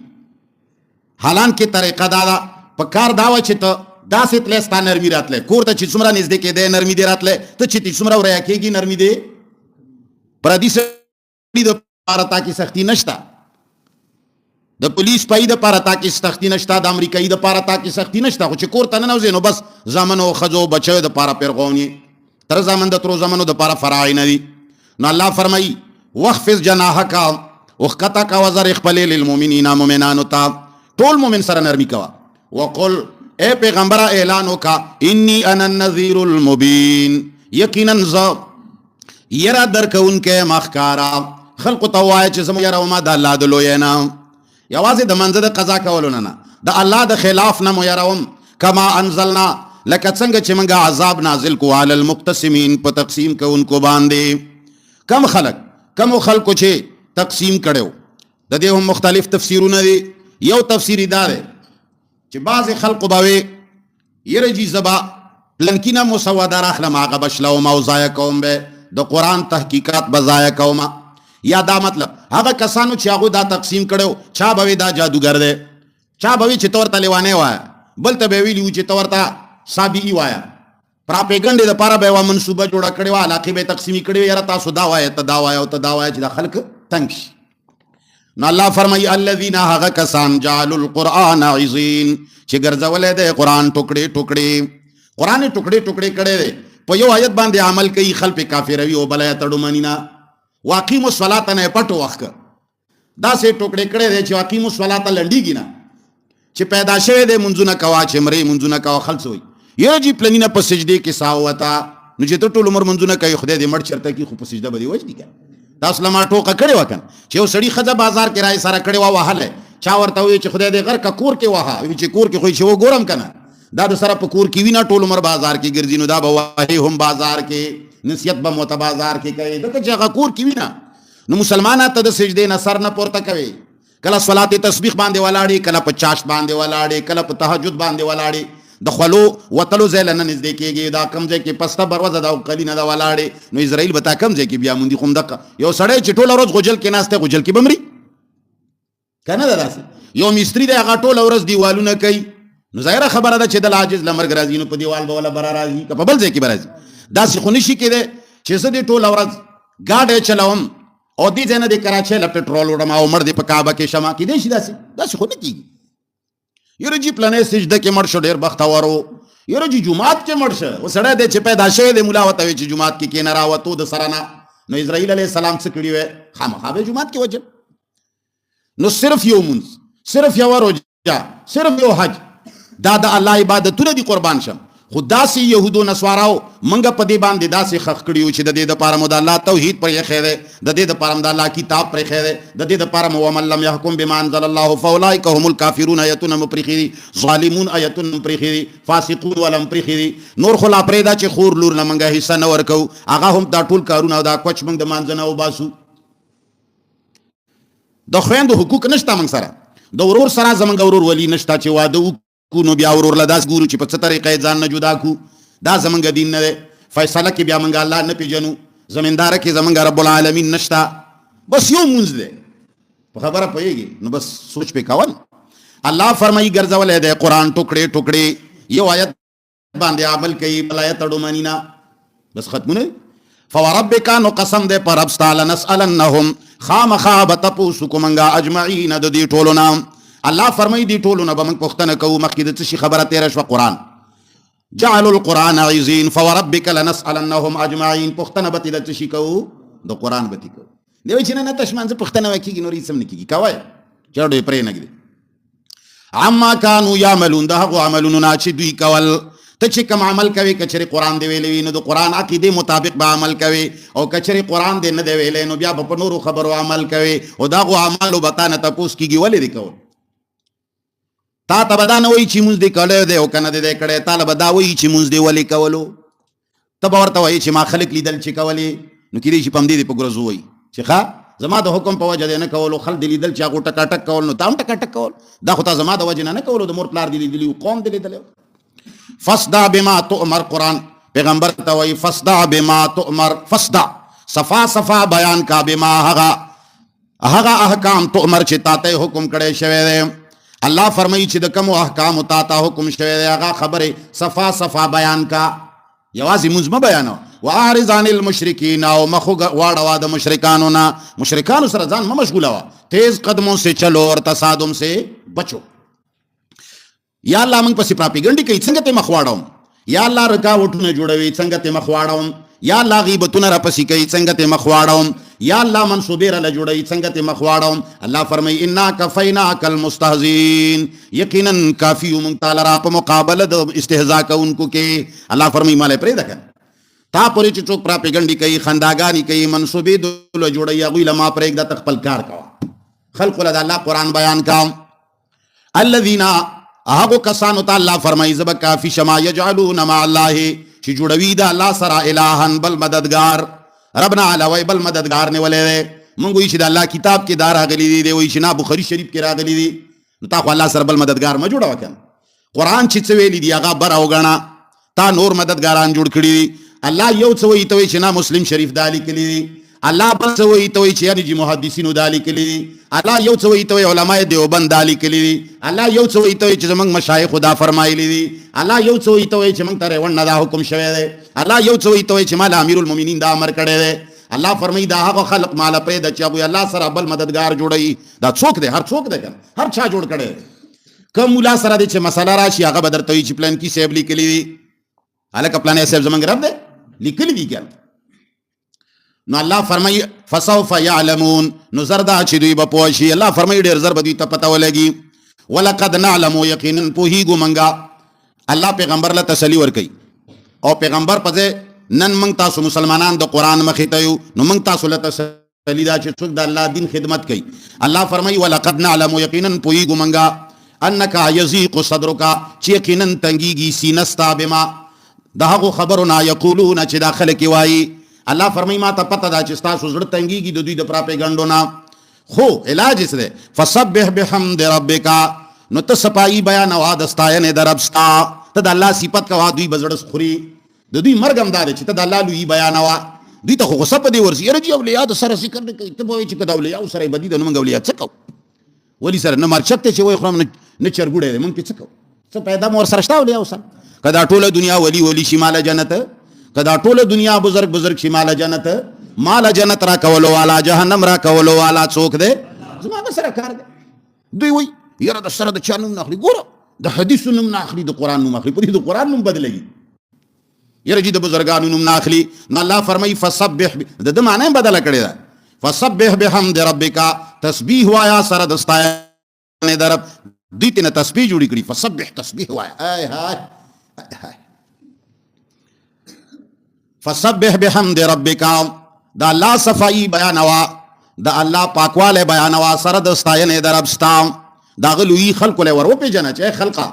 حالان کې طریقه دا ده په کار دا وه چې ته داسې تلی ستا نرمي راتلی کور ته چې څومره نږدې کېدی نرمي دی راتلی ته چې څومره وریا کېږي نرمي دی پردي سړي دپاره تا کې سختي نشته د پولیس پای دپاره تا کې سختي نشته د امریکایي دپاره تا کې سختي نشته خو چې کور ته ننوځې نو بس زامنو ښځو بچیو دپاره پیرغون یې تر زامن د ترو زامنو دپاره فراعي نه دي. نو الله فرمایي وخفض جناحک وخطا کا وزر خپل للمؤمنین مؤمنانو ته ټول مؤمن سره نرمي کوا وقل اے پیغمبر اعلان وکا انی انا النذیر المبین یقینا ز یرا درکونکې مخکارا خلق توای چې زمو یرا ما د الله د لوی نه یوازې د منځ د قضا کولو نه د الله د خلاف نه مو یراوم کما انزلنا لکه څنګه چې موږ عذاب نازل کو علی المقتسمین په تقسیم کوونکو باندې کم خلکو چې تقسیم کړو د دې هم مختلف تفسیرونه دي. یو تفسیری دا دی چې بعض خلکو باوي یره جی زبا پلنکینا مسوده راخلم هغه بشلو ما ضایع کوم به د قران تحقیقات بضایع کوم یا دا مطلب هغه کسانو چې هغه دا تقسیم کړو چا باوي دا جادوګر دی چا باوي چې تور تلیوانه وای بل ته به ویلی چې تورتا صابئی وای پراپګاندا د پاره به منصوبه جوړه کړې و علاقه به تقسیمی کړې یاره تاسو دا وای ته دا وای او ته دا وای چې د خلک تنگ شي. نو الله فرمایي الذين هغه کسان جعلوا القرآن عظیم چې ګرځولې د قرآن ټوکړي قرآن ټوکړي کړي په یو آیت باندې عمل کوي خلک کافروي او بل آیت تړو منینا واقیم الصلاة نه پټو وخت دا سه ټوکړي کړي چې واقیم الصلاة لنډیږي نه چې پیدا شوه د منځونه کوا چې مری منځونه کوا خلک وي یره جی پلنینا په سجدي کې ساوتا نو چې ته ټول عمر منځونه کوي خدای دې مړ چرته کې خو په سجده باندې وځي کنه تاسو لما ټوکه کړي وکن چې یو سړی خزه بازار کې راي سره کړي وهله چا ورته وي چې خدای دې غر کا کور کې وها چې کور کې خو شی و ګورم کنه دا د سره په کور کې وینا ټول عمر بازار کې ګرځي نو دا به وای هم بازار کې نصیحت به مت بازار کې کوي دغه چې کور کې وینا نو مسلمانانو ته د سجدې نه سر نه پورته کوي کله صلات تسبیح باندې ولاړی کله په چاش باندې ولاړی کله په تهجد باندې ولاړی د خلو وتلو ځای نه نږدې کېږي دا کم ځای کې پسته بروزه دا قلینه دا ولاړې نو اسرائیل به تا کم ځای کې بیا مونږ کوم دغه یو سړی چې ټوله ورځ غوجل کې ناسته غوجل کې بمري کنه دا داسې یو مستری دی هغه ټوله ورځ دیوالونه کوي نو ظاهره خبره ده چې د عاجز لمرګ راځي نو په دیوال به ولا برا راځي که په بل ځای کې به راځي داسې خو نشي کېدی چې زه دې ټوله ورځ ګاډی چلوم او دې ځای نه د کراچۍ له پټرول وړم او مړ دې په کعبه کې شمه کېدی شي داسې خو نه کېږي. یره جی پلانې سجده کې مړ شو ډېر بختور و یره جی جمعات کې مړ شه و سړی دی چې پیدا شوی دی ملا ورته وایي چې جمعات کې کېنه راوتو د سره نه نو اسرائیل علیه السلام څه کړي وی خامخا به جمعات کې وجل نو صرف یو مونځ صرف یو روژه صرف یو حج دا د الله عبادتونه دي قربان شم خو داسې یهودو نسواراو منګه په دې باندې داسې خخ کړي چې د دې دپاره مو د الله توحید پرېښی دی د دې دپاره مو د الله کتاب پرېښی دی د دې دپاره مو ومن لم یحکم بما انزل الله فاولئک هم الکافرون آیتونه مو پرېښي دي ظالمون آیتونه مو پرېښي دي فاسقون والا مو پرېښي دي نور خو لا پرېږده چې خور لور نه منګه حصه نه ورکوو هغه هم دا ټول کارونه او دا کوچ موږ د مانځه نه وباسو د خویندو حقوق نشته موږ سره د ورور سره زموږ ورور ولی نشته چې واده نو بیا ورور له داس ګورو چې په څه طریقې ځان نه جدا کو دا زمونږ دین نه دی فیصله کې بیا موږ الله نه پیژنو زمینداره کې زمونږ رب العالمین نشته بس یو مونځ دی په خبره پوهېږي نو بس سوچ پې کول الله فرمایي ګرځولی دی قرآن ټوکړې ټوکړې یو آیت باندې عمل کوي بلا یتړو منینا بس ختمونه فوربک نو قسم دې پر رب تعالی نسالنهم خامخا بتپوسکمنگا اجمعین د دې ټولو نام الله فرمای دي ټولو نه به موږ پوښتنه کوو مخکې د څه شي خبره تیر شو قرآن جعلوا القرآن عزین فوربک لنسالنهم اجمعین پوښتنه به د څه شي کوو د قرآن به کوو دی وای چې نه تشمان څه پوښتنه وکړي نو ریسم نه کیږي کوي چړې پرې نه کیږي عما كانوا يعملون ده هغه عملونه نه چې دوی کول ته چې کوم عمل کوي کچري قرآن دی ویلې نو د قرآن عقیده مطابق به عمل کوي او کچري قرآن دی نه دی ویلې نو بیا په نورو خبرو عمل کوي او دا غو اعمال وبتانه تاسو کیږي ولې دی کول تا ته بدانه وای چې مونږ دې کړه دی او کنه دې کړه طالب دا وای چې مونږ دې ولې کولو ته ورته وای چې ما خلق لیدل چې کولې نو کېږي چې پم دې په ګرځو وای چې ښا زما د حکم په وجه نه کولو خل دې لیدل چې هغه ټکا ټک کول نو تام ټکا ټک کول دا خو ته زما د وجه نه کولو د مور پلار دې لیدلی قوم دې لیدل فصدع بما تؤمر قرآن پیغمبر ته وای فصدع بما تؤمر فصدع صفا بیان کا بما هغه احکام تؤمر چې تاته حکم کړي شوی دی الله فرمایي چې د کوم احکام تاته حکم شوی دی هغه خبره صفا بیان کا یوازې مزمه بیانو واعرض عن المشرکین او مخو واړه د مشرکانو نه مشرکانو سره ځان مشغوله وا تیز قدموں سے چلو اور تصادم سے بچو یا الله موږ پسې پراپګاندا کوي څنګه ته مخواړم یا الله رکاوټونه جوړوي څنګه ته مخواړم یا الله غیبتونه را پسې کوي څنګه ته مخواړم یا الله منصوبه را جوړوي څنګه ته مخواړم الله فرمای انا کفیناک المستهزئین یقینا کافی من تعالی را په مقابله د استهزاء کوونکو کې الله فرمای مال پرې دکن تا پرې چې څوک پراپګاندا کوي خنداګانی کوي منصوبه د جوړي غوی لما پرې د خپل کار کا خلق له الله قرآن بیان کا الذين هغه کسانو ته الله فرمایي زب کافی شما یجعلون مع الله چې جوړوي دا الله سره الهن بل مددگار ربنا علاوه بل مددگار نه ولې مونږ وی چې د الله کتاب کې دار غلي دي وی چې نا بخاری شریف کې راغلي دي نو تا خو الله سره بل مددگار ما جوړا وکړ قرآن چې څه ویلي دی هغه بر او غنا تا نور مددگاران جوړ کړی دي الله یو څه وی ته وی چې نا مسلم شریف دالی کلی دي الله بل څه وی ته وی چې یعنی جی محدثینو دالی کلی دي الله یو څه وی ته وی علماء دیوبند دالی کلی دي الله یو څه وی ته وی چې زمنګ مشایخ خدا فرمایلی دي الله یو څه وی ته وی چې موږ ته ونه دا حکم شوی دی الله یو څه وی ته وی چې مال امیر المؤمنین دا امر کړی دی الله فرمای دا هغه خلق مال پرې د چا وی الله سره بل مددگار جوړي دا څوک دی هر څوک دی هر چا جوړ کړي کوم مولا سره د چې مسله راشي هغه بدر ته چې پلان کې سیب لیکلی دي الک پلان یې سیب زمنګ رب دی لیکلی دي ګل نو الله فرمای فسوف يعلمون نو زردا چې دوی به پوه شي الله فرمای ډیر زر به دوی ته پته ولګي ولقد نعلم یقینا پوهیږو منګه الله پیغمبر له تسلی ورکي او پیغمبر پځه نن موږ تاسو مسلمانان د قران مخې ته یو نو موږ تاسو له تسلی دا چې څوک د الله دین خدمت کوي الله فرمای ولقد نعلم یقینا پوهیږو منګه انک یضیق صدرک چې یقینا تنګیږي سینستا بما دغه خبرونه یقولون چې داخله کی وایي الله فرمای ما ته پته دا چې تاسو زړه تنګيږي د دوی د پراپګاندا نه خو علاج یې ده فسبح بحمد ربک نو ته صفائی بیان او دستاینه دربستا ته د الله صفات کا دوی بزړه خوري د دوی مرګم دار چې ته د الله لوی بیان وا دوی ته خو صف دی ورسی رجی اولیاء سره ذکر کوي ته وایي چې کدا اولیاء سره بدی د نوم اولیاء څه کو ولی سره نه مرچته چې وای خرم نه چرګوډه مونږ څه کو څه پیدا مور سره شتا اولیاء سره کدا ټوله دنیا ولی شمال جنت کدا ټوله دنیا بزرگ شمال جنت مال جنت را کولو والا جهنم را کولو والا څوک دی زما سره کار دی دوی وای یره د سره د چانو نخلي ګوره د حدیث نوم ناخلي د قران نوم اخلي په دې د قران نوم بدلږي یره چې د بزرګانو نوم ناخلي نو الله فرمای فسبح د معنی بدل کړی دا فسبح بحمد ربک تسبیح وایا سره د ستاینه درب دوی ته تسبیح جوړی کړی فسبح تسبیح وایا ای هاي فسبح بحمد ربک دا الله صفائی بیانوا دا الله پاکواله بیانوا سره د ستاینه دربستا دا غلوی خلق له ورو په جنا چې خلقا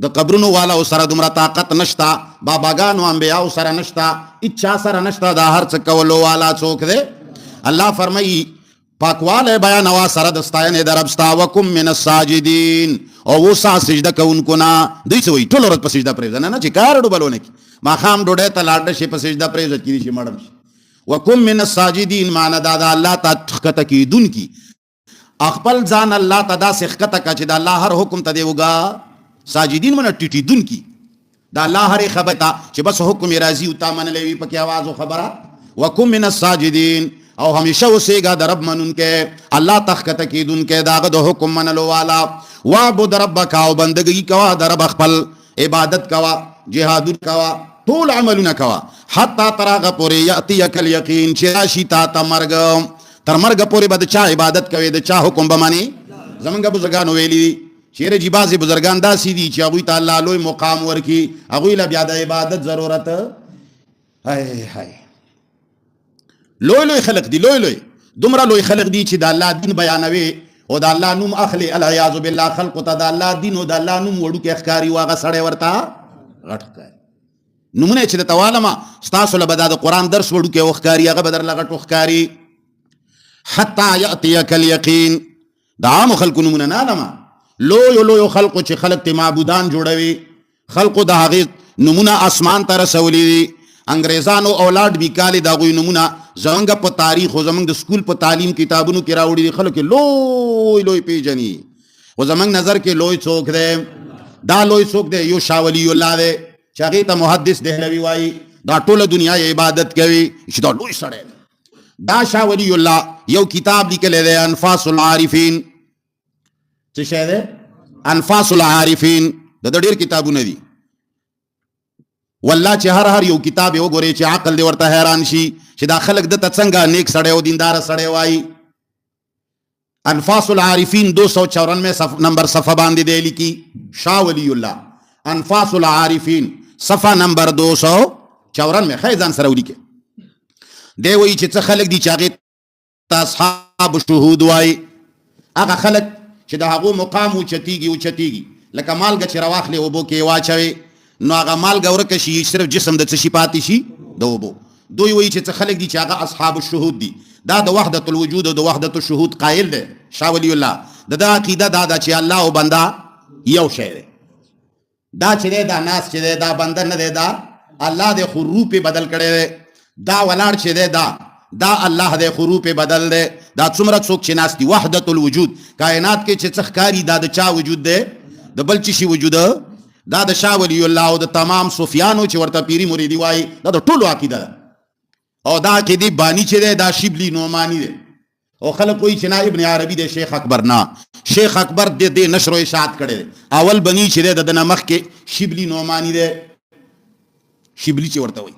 د قبرونو والا سره دومره طاقت نشتا باباګانو انبیاء سره نشتا اچھا سره نشتا دا هر څه کولو والا څوک دی الله فرمایي پاکواله بیانوا سره د ستاینه دربستا وکم من الساجدین او وسا سجده کوونکو نه دوی سوې ټول ورځ په سجده پرې نه چې کار ډوبلونه کی ما خام ډوډۍ ته لاړ شي په سجده پرې ځکې شي مړم شي وکم من الساجدین معنا دا الله ته تخکته کی دن کی خپل ځان الله ته دا سخته کا چې د الله هر حکم ته دی وګا ساجدین من ټټی دن کی دا الله هر خبره تا چې بس حکم راضی او تا منلې وي پکې आवाज او خبره وکم من الساجدین او همیشه اوسېګا د رب منون کې الله تخکته کیدون کې داغه د حکم منلو والا وعبد ربک او بندگی کوا د رب خپل عبادت کوا جهاد کوا ټول عملونه کوا حتا تراغه پورې یاتیک الیقین چې راشي تا تمرګ تر مرګ پورې به چا عبادت کوي د چا حکم به مانی زمونږ بزرګانو ویلي چیرې جی بازي بزرګان داسې دي چې هغوی ته الله لوی مقام ورکي هغوی له بیا د عبادت ضرورت هاي لوی خلق دي لوی دومره لوی خلق دي چې د الله دین بیانوي او د الله نوم اخلي العیاذ بالله خلق ته د الله دین او د الله نوم وړو کې ښکاری واغه سړی ورته غټ ښکاري نمونه چې د توالما ستاسو له بدا د قران درس وړو کې وښکاری هغه بدر لغټ وښکاری حتا یاتیک الیقین دا عام خلق نمونه نه لما لوی خلقو چې خلق ته معبودان جوړوي خلقو د هغه نمونه اسمان ته رسولي دي انګريزانو اولاد بیکالي دا غوي نمونه زمونږ په تاریخ او زمونږ د سکول په تعلیم کتابونو کې راوړي دي خلک لوی پیژني او زمونږ نظر کې لوی څوک دی دا لوی څوک دی یو شاه ولی الله دی چې هغه ته محدث دهلوي وایي دا ټوله دنیا عبادت کوي چې دا لوی سړی دا شاه ولی الله یو کتاب لیکلی دی انفاس العارفین څه شی دی انفاس العارفین د ډېر کتابونه دي والله چې هر یو کتاب یو ګوري چې عقل دی ورته حیران شي چې دا خلک د څنګه نیک سړی او دیندار سړی وایي انفاس العارفین 294 نمبر صفحه باندې دی لیکي شاه ولی الله انفاس العارفین صفحه نمبر 294 خیزان سره ولیکي دی وایي چې څه خلک دي چې هغه اصحاب شهود وایي هغه خلک چې د هغو مقام اوچتیږي لکه مالګه چې راواخلې اوبو کې واچوي نو هغه مالګه ورکه شي صرف جسم د څه شي پاتې شي د اوبو دوی وایي چې څه خلک دي چې هغه اصحاب الشهود دي دا د وحدت الوجود او د وحدت الشهود قائل دی شاه ولی الله د دا عقیده دا چې الله او بنده یو شی دی دا چې دی دا ناس چې دی دا بنده نه دی دا الله د خروپ بدل کړی دی دا ولاړ چې دی دا الله د خروپ بدل دی دا څومره څوک چې ناس دي وحدت الوجود کائنات کې چې څه ښکاري دا د چا وجود دی د بل چی شي وجود دا د شاه ولی الله او د تمام صوفیانو چې ورته پیری مریدي وایي دا د ټولو عقیده ده او دا عقیدې بانی چې دی دا شبلی نعمانی دی او خلک وایي چې نه ابن عربي دی شیخ اکبر نه شیخ اکبر د نشر و اشاعت کړی دی اول بنی چې دی د نه مخکې شبلی نعمانی دی شبلی چې ورته وایي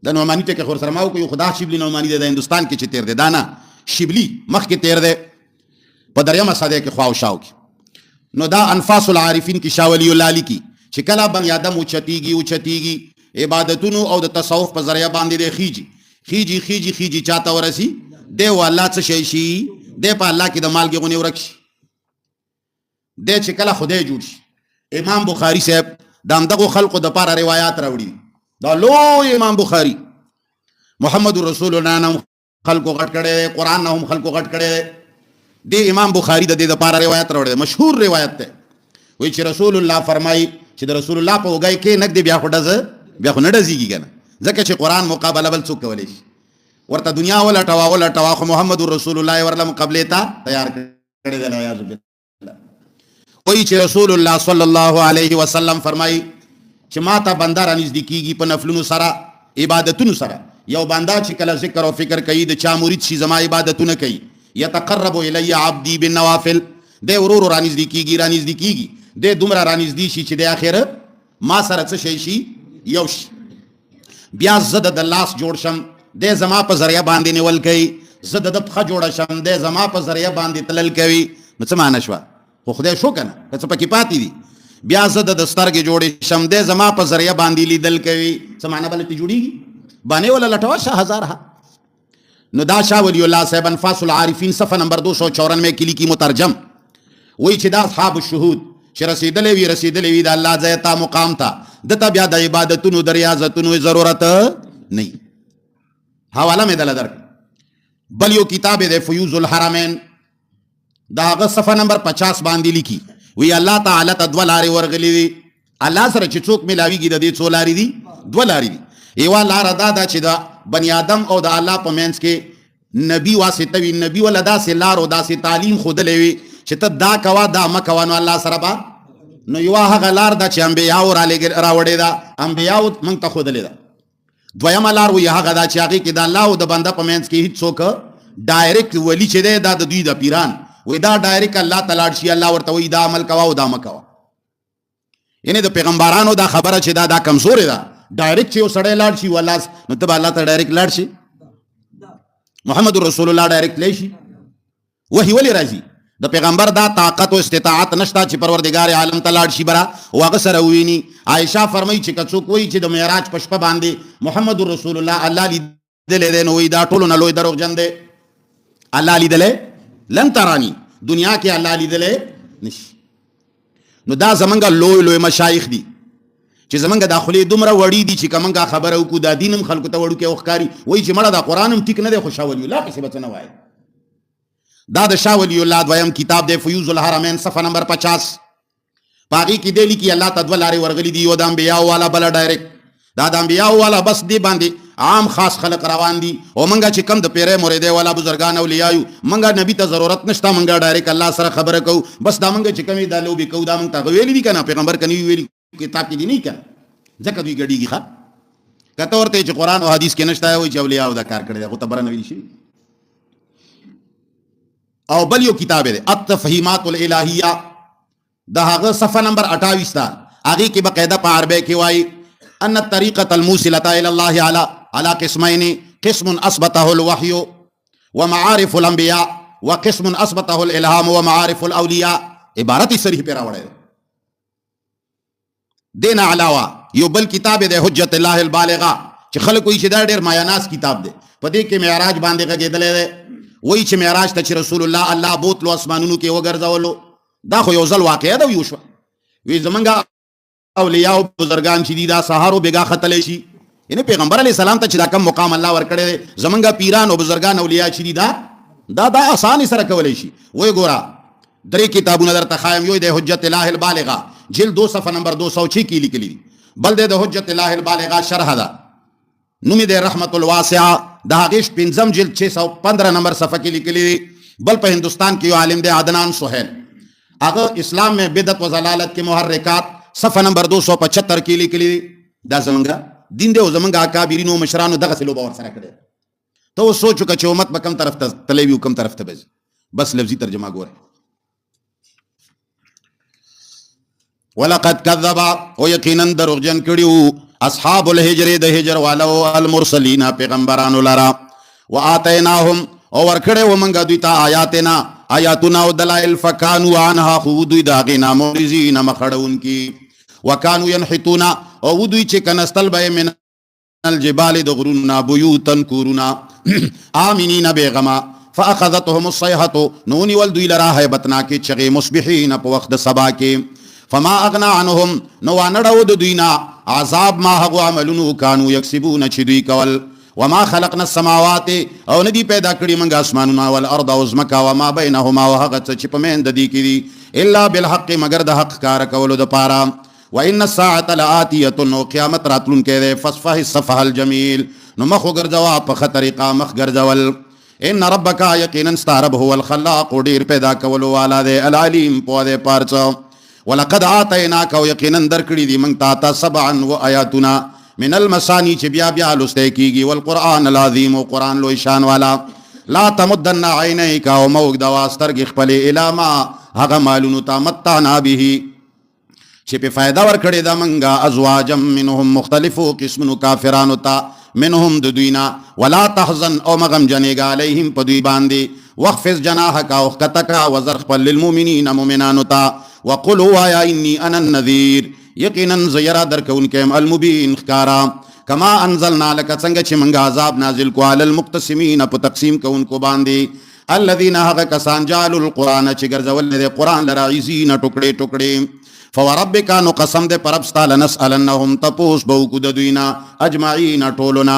د نعمانی ته کې خور سره ما وکړو خدا شبلی نعمانی دی د هندوستان کې چې تیر دی دا نه شبلی مخکې تیر دی په دریمه صدۍ کې خوا او شاو کې نو دا انفاس العارفین کی شاه ولی الله لیکي چې کله بنی آدم اوچتیږي عبادتونو او د تصوف په ذریعہ باندې دی خيجي چاته ورسي دی والله څه شي شي دی په الله کې د مالګي غونې ورک شي دی چې کله خدای جوړ شي امام بخاری صاحب د دغه خلقو د پاره روایت راوړي دا لوی امام بخاری محمد رسول الله نام خلقو غټ کړي قران نام خلقو غټ کړي دی امام بخاری د دې لپاره روایت راوړي مشهور روایت ده وایي چې رسول الله فرمایي چې د رسول الله په وګای کې نګ دی بیا خو نه ډزيږي کنه ځکه چې قران مقابله بل څوک کولی شي ورته دنیا ولا ټوا خو محمد رسول الله ورله مقابله ته تیار کړی دی یا ذو بالله وایي چې رسول الله صلی الله علیه وسلم فرمایي چې ما ته بنده را نږدې کیږي په نفلونو سره عبادتونو سره یو بنده چې کله ذکر او فکر کوي د چا مرید شي زما عبادتونه کوي یتقرب الی عبدی بالنوافل د ورور را نږدې کیږي د دومره را نږدې شي چې د اخر ما سره څه شي یو شي بیا زده د لاس جوړ شم د زما په ذریعہ باندې نیول کوي زده د پخه جوړ شم د زما په ذریعہ باندې تلل کوي نو څه معنی شو خو خدای شو کنه څه پکې پاتې دي بیا زده د سترګې جوړې شم د زما په ذریعہ باندې لیدل کوي څه معنی بلته جوړیږي باندې ولا لټوا شه هزارها نو دا شاه ولی الله صاحب انفاس العارفین صفحه نمبر 294 کې لیکي مترجم وایي چې دا اصحاب الشهود چې رسیدلې وي د الله ځای ته مقام ته دته بیا د عبادتونو د ریاضتونو ضرورت نه حواله مې دل درک بل یو کتاب دی فیوز الحرمین دا هغه صفحه نمبر 50 باندې لیکي وی الله تعالی ته دوه لارې ورغلي دي الله سره چې څوک ملاویږي د دې څو لارې دي دوه لارې دي یو لار دا چې دا بنی آدم او د الله په منځ کې نبی واسطه وي نبی ولا داسې لار او داسې تعلیم خودلې وي چې ته دا کوا دا مکوا نو الله سره با نو یو هغه لار ده چې انبیاو راوړې ده، انبیاو موږ ته ښودلې ده. دویمه لار وایي هغه ده چې هغې کې د الله او د بنده په منځ کې هېڅوک ډایرکټ ولی چې دی دا د دوی د پیران وایي دا ډایرکټ الله ته لاړ شي، الله ورته وایي دا عمل کوه او دا مه کوه. یعنې د پیغمبرانو دا خبره چې دا کمزورې ده، ډایرکټ چې یو سړی لاړ شي والله نو ته به الله ته ډایرکټ لاړ شي؟ محمد رسول الله ډایرکټ لی شي؟ وحي ولې راځي؟ د پیغمبر دا طاقت او استطاعت نشته چې پروردگار عالم ته لاړ شي برا او هغه سره وویني. عائشہ فرمایي چې که څوک وایي چې د معراج په شپه باندې محمد رسول الله الله لیدلی دی، نو وایي دا ټولو نه لوی دروغجن دی. الله لیدلی لن ترانی، دنیا کې الله لیدلی نشي. نو دا زمونږ لوی لوی مشایخ دي چې زمونږ دا خولې دومره وړي دي چې که مونږ خبره وکړو دا دین هم خلکو ته وړوکی وښکاري، وایي چې مړه دا قرآن هم ټیک نه دی خو شاه ولي الله پسې به څه نه وایي. دا د شاه ولی الله دویم کتاب دی فیوز الحرمین صفحه نمبر 50. پاغي کې دی لیکي الله ته دوه لارې ورغلي دي، یو د انبیاو والا بله ډایرکټ. دا د انبیاو والا بس دی باندې عام خاص خلق روان دي، او منګه چې کم د پیرې مریدې والا بزرګان اولیاء یو منګه نبی ته ضرورت نشته، منګه ډایرکټ الله سره خبره کوو. بس دا منګه چې کمی دا لوبي کوو دا منګ ته ویلي دي کنه، پیغمبر کني ویلي کتاب کې دي نه کنه، ځکه دوی ګډيږي. ښه کته ورته چې قرآن او حدیث کې نشته وایي چې اولیاء دا کار کړی دی، خو ته بره نه ویلي شي. او بل یو کتاب دی التفهیمات الالهیه، د هغه صفحه نمبر 28 ده. هغې کې بقاعده په عربی کې وایي ان الطریقة الموصلة الى الله على قسمين، قسم اثبته الوحي ومعارف الانبیاء وقسم اثبته الالهام ومعارف الاولیاء. عبارت صریح پہ راوڑے دینا علاوه یو بل کتاب دی حجت الله البالغه چې خلکو یې چې دا ډېر مایاناس کتاب دی، په دې کې معراج باندې غږېدلی دی. وایي چې معراج ته چې رسول الله بوتلو اسمانونو کې وګرځولو، دا خو یو ځل واقعه ده. ویو شوه وی زمونږ اولیاء او بزرګان چې دي دا سهارو بېګا ختلی شي، یعنې پیغمبر علیه السلام ته چې دا کم مقام الله ورکړی دی، زمونږ پیران او بزرګان اولیاء چې دي دا اسانې سره کولی شي. وایي ګوره 3 کتابونه درته ښایم، یو دی حجت الله البالغه جلد 2 صفحه نمبر 206 کې لیکلي دي، بل دی د حجت الله البالغه شرح ده، نوم دی رحمت الواسعه، د هغې 5 جلد 615 نمبر صفحه کې لیکلي دي. بل په هندوستان کې یو عالم دی عدنان سہیل، هغه اسلام میں بدعت و ضلالت کے محرکات صفحه نمبر 275 کې لیکلي دي. دا زمونږ دین دی او زمونږ اکابرینو مشرانو دغسې لوبه ورسره کړې. ته اوس سوچ وکړه چې امت به کوم طرف ته تللی وي او کوم طرف ته به ځي. بس لفظي ترجمه ګوره. ولقد كذب او یقینا دروغجن کړي اصحاب الحجر د هجر والو المرسلین پیغمبرانو لرا، وآتیناهم او ورکړې و منګه دوی ته آیاتنا او دلائل فکانوا عنها خو دوی د هغې نه معرضین مخړونکي، وکانوا ینحتون او دوی چې کنستل به من الجبال د غرونو نه بیوتن کورونه آمنین بېغمه فاخذتهم الصیحة نو ونیول دوی لرا هیبتناکې چغې مصبحین په وخت د سبا کې، فما اغنا عنهم نو وانړو د دوی نه عذاب ما هغو عملونو کانو یکسبون چې دوی کول. وما خلقنا السماوات او ندی پیدا کړي منګه اسمانونه والارض او ځمکه وما بینهما وهغه څه چې په منځ د دې کې دي الا بالحق مگر د حق کار کولو دپاره. وان الساعة لآتیة نو قیامت راتلونکی دی، فاصفح الصفح الجمیل نو مخ وګرځوه په ښه طریقه مخ ګرځول. ان ربک یقینا ستا رب هو الخلاق ډېر پیدا کولو والا دی، العلیم پوه دی په هر څه. ولقد آتیناک او یقینا درکړي دي موږ تا ته 7 آیاتونه من المثانی چې بیا بیا لوستی کېږي، والقرآن العظیم او قرآن لوی شان والا. لا تمدن عینیک او مه اوږدوه سترګې خپلې الی ما هغه مالونو ته متعنا به چې پې فایده ورکړې ده موږ ازواجا منهم مختلفو قسمونو کافرانو ته منهم د دوی نه، ولا تحزن او مه غمجنېږه علیهم په دوی باندې، واخفض جناحک او ښکته کړه وزر خپل للمؤمنین مؤمنانو ته، وقل ووایه انی انا النذیر یقینا زه یره درکوونکی یم المبین ښکاره، کما انزلنا لکه څنګه چې موږ عذاب نازل کو علی المقتسمین په تقسیم کوونکو باندې، الذین هغه کسان جعلوا القرآن چې ګرځولی دی قرآن لره عزین ټوکړې ټوکړې. فوربک نو قسم دی په رب ستا لنسألنهم تپوس به وکړو د دوی نه اجمعین ټولونه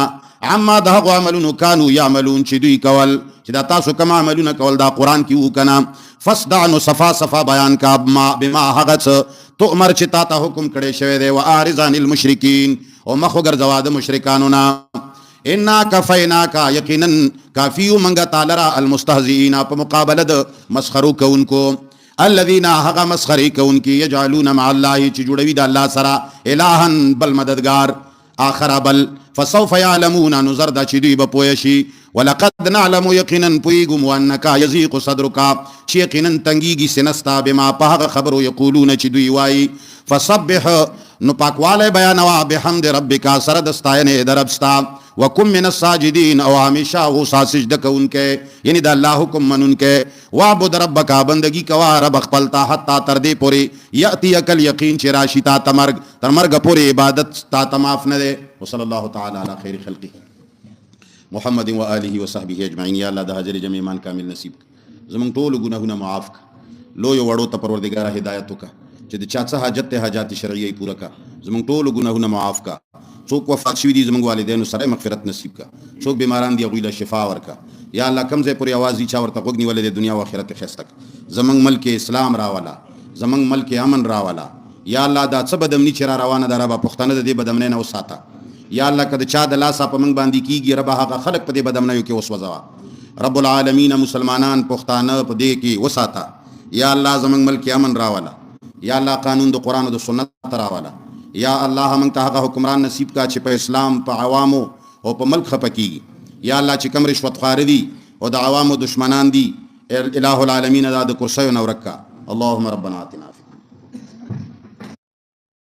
عما د هغو عملونو کانو یعملون چې دوی کول، چې دا تاسو کوم عملونه کول دا قرآن کې وو که نه. فاصدع نو صفا صفا بیان کا بما هغه څه تؤمر چې تا ته حکم کړی شوی دی، واعرض عن المشرکین او مخ وګرځوه د مشرکانو نه. انا کفیناک یقینا کافی یو منګه تا لره المستهزئین په مقابله د مسخرو کوونکو. الذين هغه مسخري کوونکی یجعلون مع الله چې جوړوي د الله سره الهن بل مددگار آخر بل فسوف يعلمون نظر دا چې دوی به پوه شي ولقد نعلم یقینا پویګم وانک یضيق صدرک چې یقینا تنګيږي سینستا بما په هغه خبرو یقولون چې دوی وایي فسبح نو پاکواله بیانوا بحمد ربک سره د ستاینه دربستا وکم من الساجدین او همیشه غوسا سجده کوونکې یعنی د الله حکم منونکې وعبد ربک بندگی کوا رب خپل تا حتا تر دې پوری یاتیک الیقین چې راشي تا تمرګ تر مرګ پوری عبادت تا تماف نه ده وصلی الله تعالی علی خیر خلقه محمد و آله و صحبه اجمعین یا الله د حاضر جمع ایمان کامل نصیب زمون ټول ګناهونه معاف لو یو وړو ته پروردگار هدایت وکا چې د چا څه حاجت ته حاجات شرعیه پورا کا زمون ټول ګناهونه معاف کا څوک وفات شوی دي زمونږ والدینو سره مغفرت نصیب کا څوک بیماران دي هغوی له شفا ورکا یا الله کم ځای پورې آواز چا ورته غوږ نیولې د دنیا او آخرت ښایسته کړه زمونږ ملک اسلام راولا زمونږ ملک امن راولا یا الله دا څه بدامني چې را روانه ده ربه پښتانه د دې بدامنۍ نه وساته یا الله که د چا د لاسه په موږ باندې کېږي ربه هغه خلک په دې بدامنیو کې وسوځوه رب العالمین مسلمانان پښتانه په دې کې وساته یا الله زمونږ ملک امن راولا یا الله قانون د قرآن او د سنت راولا یا الله موږ ته هغه حکمران نصیب کا چې په اسلام په عوامو او په ملک خپه کېږي یا الله چې کوم رشوت خواره دي او د عوامو دشمنان دي الہ العالمین دا د کرسیو نه ورکا اللهم ربنا آتنا